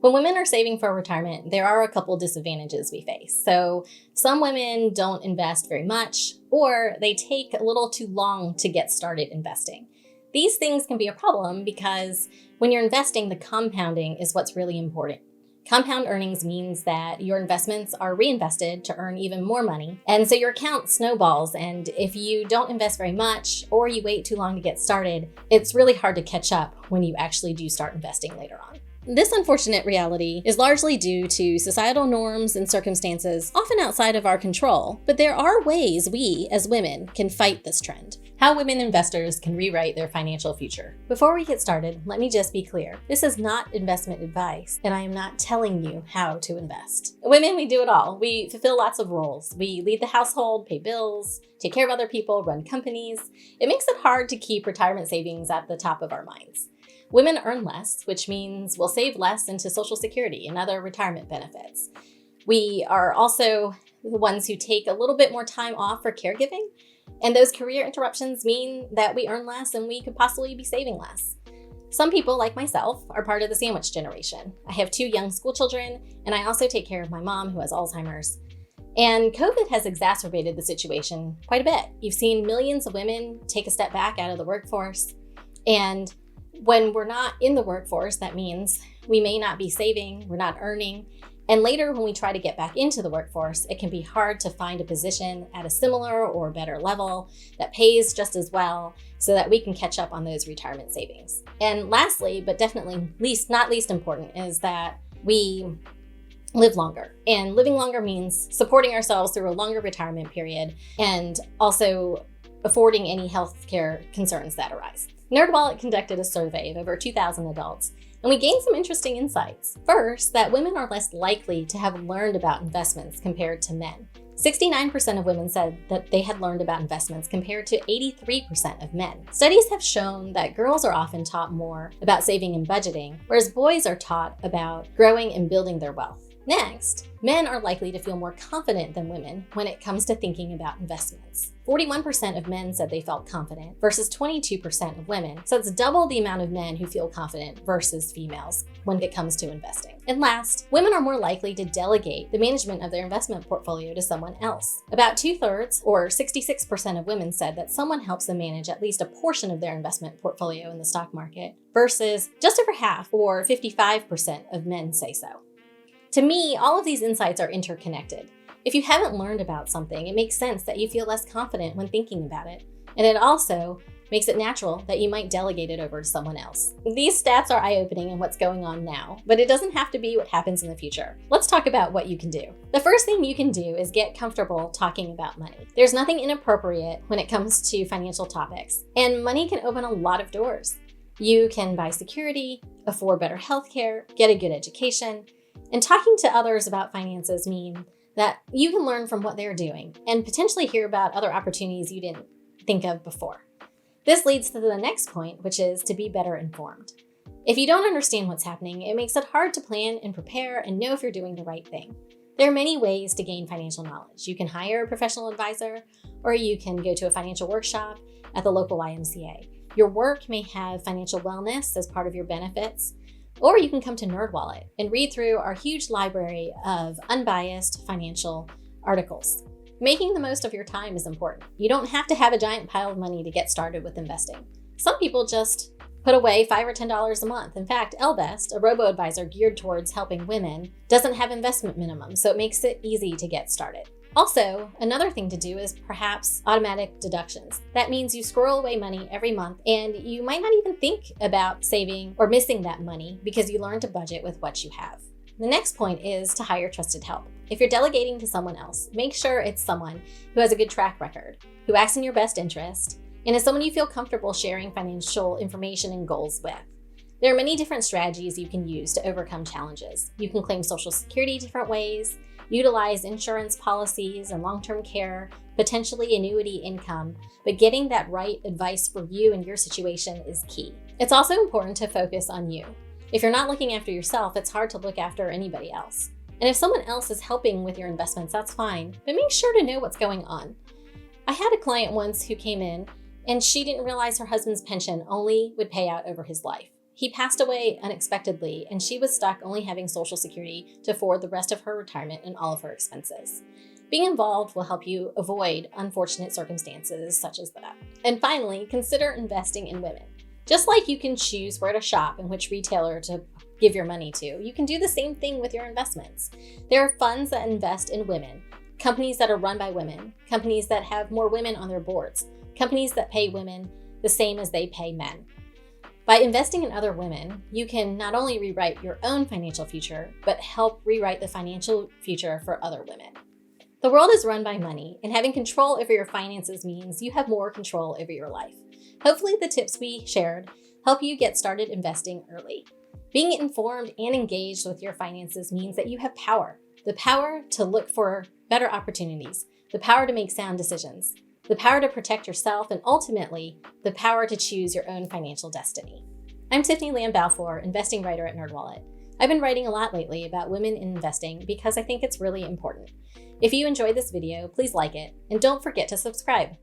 When women are saving for retirement, there are a couple disadvantages we face. So some women don't invest very much, or they take a little too long to get started investing. These things can be a problem because when you're investing, the compounding is what's really important. Compound earnings means that your investments are reinvested to earn even more money. And so your account snowballs. And if you don't invest very much or you wait too long to get started, it's really hard to catch up when you actually do start investing later on. This unfortunate reality is largely due to societal norms and circumstances often outside of our control, but there are ways we, as women, can fight this trend. How women investors can rewrite their financial future. Before we get started, let me just be clear. This is not investment advice, and I am not telling you how to invest. Women, we do it all. We fulfill lots of roles. We lead the household, pay bills, take care of other people, run companies. It makes it hard to keep retirement savings at the top of our minds. Women earn less, which means we'll save less into Social Security and other retirement benefits. We are also the ones who take a little bit more time off for caregiving, and those career interruptions mean that we earn less and we could possibly be saving less. Some people, like myself, are part of the sandwich generation. I have 2 young school children, and I also take care of my mom who has Alzheimer's. And COVID has exacerbated the situation quite a bit. You've seen millions of women take a step back out of the workforce, and when we're not in the workforce, that means we may not be saving, we're not earning. And later, when we try to get back into the workforce, it can be hard to find a position at a similar or better level that pays just as well so that we can catch up on those retirement savings. And lastly, but definitely not least important, is that we live longer. And living longer means supporting ourselves through a longer retirement period and also affording any healthcare concerns that arise. NerdWallet conducted a survey of over 2,000 adults, and we gained some interesting insights. First, that women are less likely to have learned about investments compared to men. 69% of women said that they had learned about investments compared to 83% of men. Studies have shown that girls are often taught more about saving and budgeting, whereas boys are taught about growing and building their wealth. Next, men are likely to feel more confident than women when it comes to thinking about investments. 41% of men said they felt confident versus 22% of women. So it's double the amount of men who feel confident versus females when it comes to investing. And last, women are more likely to delegate the management of their investment portfolio to someone else. About 2/3, or 66% of women, said that someone helps them manage at least a portion of their investment portfolio in the stock market versus just over half, or 55% of men say so. To me, all of these insights are interconnected. If you haven't learned about something, it makes sense that you feel less confident when thinking about it. And it also makes it natural that you might delegate it over to someone else. These stats are eye-opening in what's going on now, but it doesn't have to be what happens in the future. Let's talk about what you can do. The first thing you can do is get comfortable talking about money. There's nothing inappropriate when it comes to financial topics, and money can open a lot of doors. You can buy security, afford better healthcare, get a good education, and talking to others about finances mean that you can learn from what they're doing and potentially hear about other opportunities you didn't think of before. This leads to the next point, which is to be better informed. If you don't understand what's happening, it makes it hard to plan and prepare and know if you're doing the right thing. There are many ways to gain financial knowledge. You can hire a professional advisor, or you can go to a financial workshop at the local YMCA. Your work may have financial wellness as part of your benefits, or you can come to NerdWallet and read through our huge library of unbiased financial articles. Making the most of your time is important. You don't have to have a giant pile of money to get started with investing. Some people just put away $5 or $10 a month. In fact, Ellevest, a robo-advisor geared towards helping women, doesn't have investment minimums, so it makes it easy to get started. Also, another thing to do is perhaps automatic deductions. That means you squirrel away money every month, and you might not even think about saving or missing that money because you learn to budget with what you have. The next point is to hire trusted help. If you're delegating to someone else, make sure it's someone who has a good track record, who acts in your best interest, and is someone you feel comfortable sharing financial information and goals with. There are many different strategies you can use to overcome challenges. You can claim Social Security different ways, utilize insurance policies and long-term care, potentially annuity income, but getting that right advice for you and your situation is key. It's also important to focus on you. If you're not looking after yourself, it's hard to look after anybody else. And if someone else is helping with your investments, that's fine, but make sure to know what's going on. I had a client once who came in and she didn't realize her husband's pension only would pay out over his life. He passed away unexpectedly, and she was stuck only having Social Security to afford the rest of her retirement and all of her expenses. Being involved will help you avoid unfortunate circumstances such as that. And finally, consider investing in women. Just like you can choose where to shop and which retailer to give your money to, you can do the same thing with your investments. There are funds that invest in women, companies that are run by women, companies that have more women on their boards, companies that pay women the same as they pay men. By investing in other women, you can not only rewrite your own financial future, but help rewrite the financial future for other women. The world is run by money, and having control over your finances means you have more control over your life. Hopefully, the tips we shared help you get started investing early. Being informed and engaged with your finances means that you have power. The power to look for better opportunities, the power to make sound decisions, the power to protect yourself, and ultimately, the power to choose your own financial destiny. I'm Tiffany Lam-Balfour, investing writer at NerdWallet. I've been writing a lot lately about women in investing because I think it's really important. If you enjoyed this video, please like it, and don't forget to subscribe.